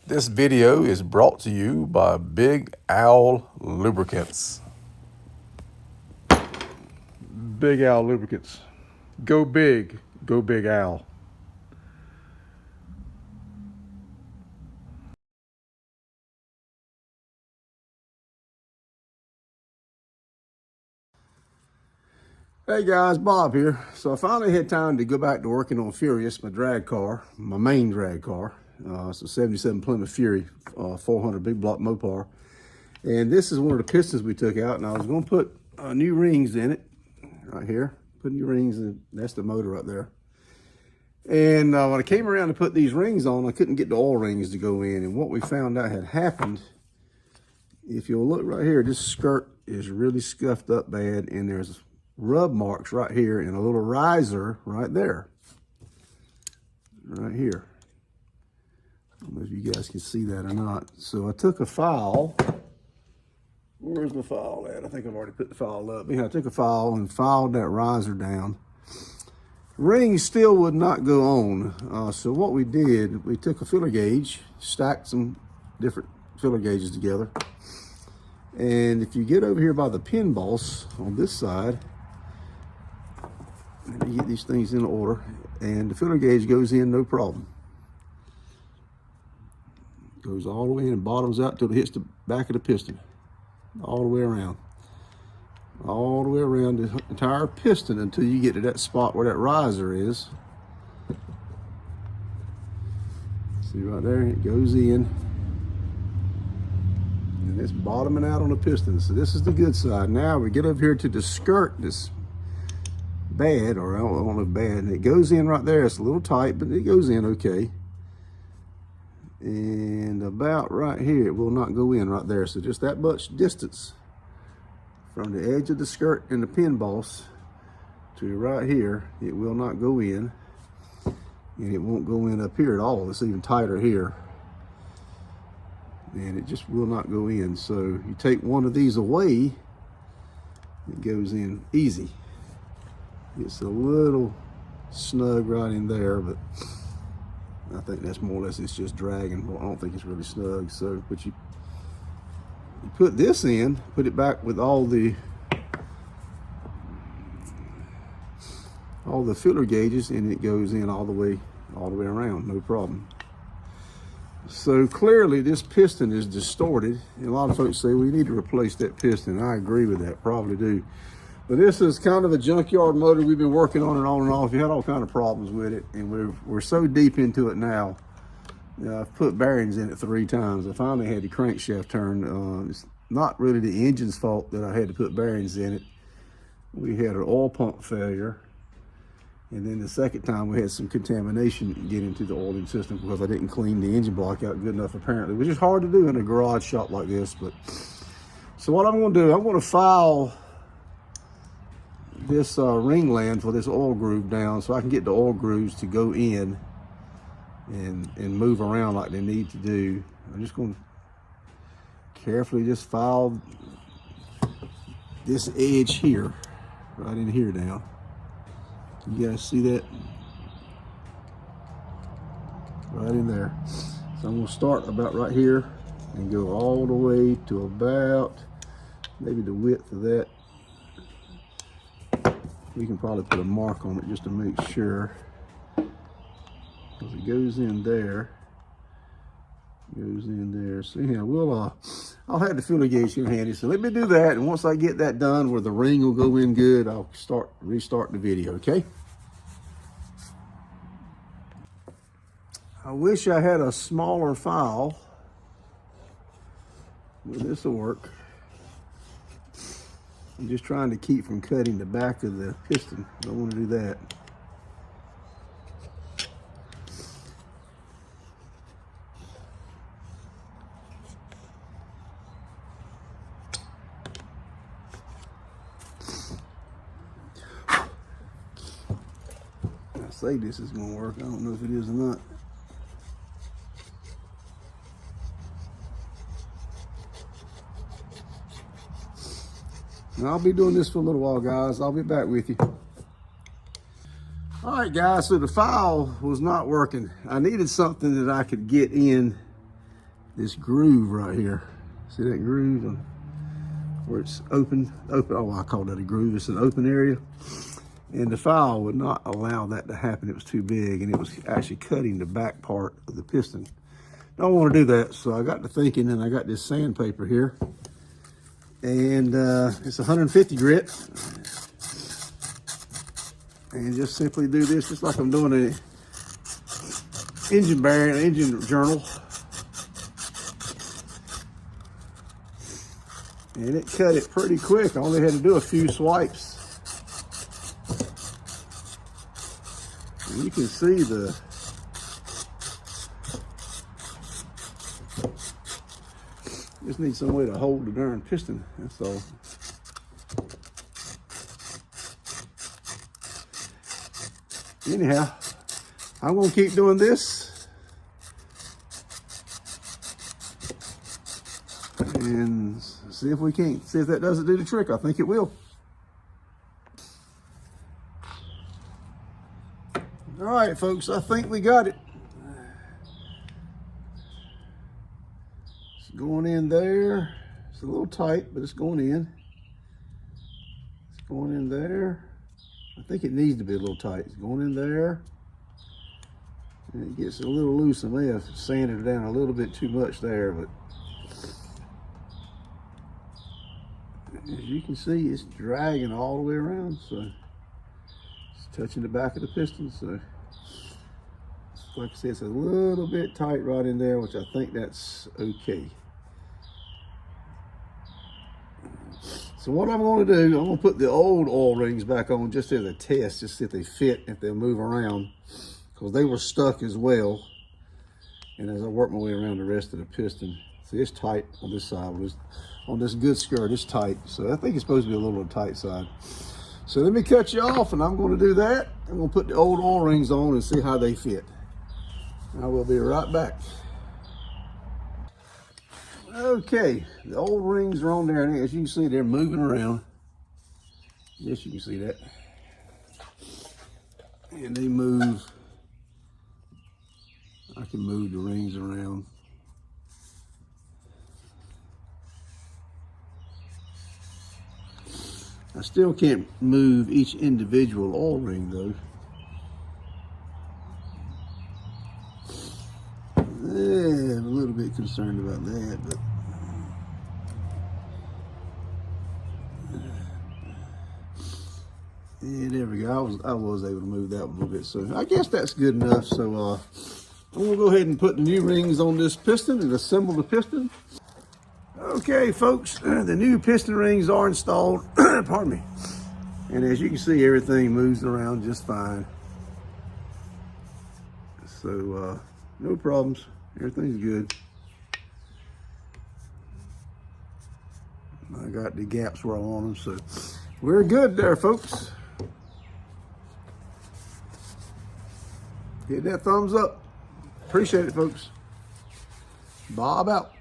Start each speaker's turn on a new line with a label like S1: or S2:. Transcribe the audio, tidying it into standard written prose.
S1: This video is brought to you by Big Owl Lubricants.
S2: Big Owl Lubricants. Go big Owl. Hey guys, Bob here. So I finally had time to go back to working on Furious, my drag car, my main drag car. It's a 77 Plymouth Fury, 400 big block Mopar. And this is one of the pistons we took out, and I was going to put new rings in it, right here. Put new rings in, that's the motor right there. And when I came around to put these rings on, I couldn't get the oil rings to go in. And what we found out had happened, if you'll look right here, this skirt is really scuffed up bad, and there's rub marks right here and a little riser right there. Right here. I don't know if you guys can see that or not. So I took a file. Where's my file at? I think I've already put the file up. Yeah, I took a file and filed that riser down. Rings still would not go on. So what we did, we took a filler gauge, stacked some different filler gauges together. And if you get over here by the pin boss on this side, let me get these things in order, and the filler gauge goes in no problem. Goes all the way in and bottoms out till it hits the back of the piston. All the way around. All the way around the entire piston until you get to that spot where that riser is. See right there, it goes in. And it's bottoming out on the piston. So this is the good side. Now we get over here to the skirt, this bad, or I don't know if bad, and it goes in right there. It's a little tight, but it goes in okay. And about right here, it will not go in right there. So just that much distance from the edge of the skirt and the pin boss to right here, it will not go in. And it won't go in up here at all. It's even tighter here. And it just will not go in. So you take one of these away, it goes in easy. It's a little snug right in there, but I think that's more or less it's just dragging. Well, I don't think it's really snug. So, but you put this in, put it back with all the filler gauges, and it goes in all the way around, no problem. So clearly this piston is distorted, and a lot of folks say we need to replace that piston. I agree with that, probably do. But this is kind of a junkyard motor we've been working on and off. We had all kind of problems with it, and we're so deep into it now. I've put bearings in it 3 times. I finally had the crankshaft turned. It's not really the engine's fault that I had to put bearings in it. We had an oil pump failure, and then the second time we had some contamination get into the oiling system because I didn't clean the engine block out good enough apparently, which is hard to do in a garage shop like this. But so what I'm going to do, I'm going to file this ringland for this oil groove down so I can get the oil grooves to go in and move around like they need to do. I'm just going to carefully just file this edge here, right in here now. You guys see that? Right in there. So I'm going to start about right here and go all the way to about maybe the width of that. We can probably put a mark on it just to make sure, because it goes in there, So anyhow, I'll have the filler gauge here handy. So let me do that, and once I get that done where the ring will go in good, I'll restart the video, okay? I wish I had a smaller file, but this will work. I'm just trying to keep from cutting the back of the piston. Don't want to do that. I say this is going to work. I don't know if it is or not. And I'll be doing this for a little while, guys. I'll be back with you. All right, guys, so the file was not working. I needed something that I could get in this groove right here. See that groove where it's open? Oh, I call that a groove. It's an open area. And the file would not allow that to happen. It was too big, and it was actually cutting the back part of the piston. Don't want to do that, so I got to thinking, and I got this sandpaper here. And it's 150 grit. And just simply do this, just like I'm doing an engine bearing, engine journal. And it cut it pretty quick. I only had to do a few swipes. And you can see just need some way to hold the darn piston, that's all. Anyhow, I'm gonna keep doing this. And see if that doesn't do the trick. I think it will. All right, folks, I think we got it. It's going in there. It's a little tight, but it's going in. It's going in there. I think it needs to be a little tight. It's going in there. And it gets a little loose. I may have sanded it down a little bit too much there, but as you can see, it's dragging all the way around, so it's touching the back of the piston. So like I said, it's a little bit tight right in there, which I think that's okay. So what I'm going to do, I'm going to put the old oil rings back on just as a test, just see if they fit, if they'll move around, because they were stuck as well. And as I work my way around the rest of the piston, see, it's tight on this side. On this good skirt, it's tight. So I think it's supposed to be a little on the tight side. So let me cut you off, and I'm going to do that. I'm going to put the old oil rings on and see how they fit. I will be right back. Okay, the old rings are on there, and as you can see, they're moving around. Yes, you can see that. And they move. I can move the rings around. I still can't move each individual oil ring though. Yeah, I'm a little bit concerned about that, but yeah, there we go. I was able to move that one a little bit, so I guess that's good enough. So I'm gonna go ahead and put the new rings on this piston and assemble the piston. Okay, folks, the new piston rings are installed. Pardon me. And as you can see, everything moves around just fine. So no problems. Everything's good. I got the gaps where I want them, so we're good there, folks. Hit that thumbs up. Appreciate it, folks. Bob out.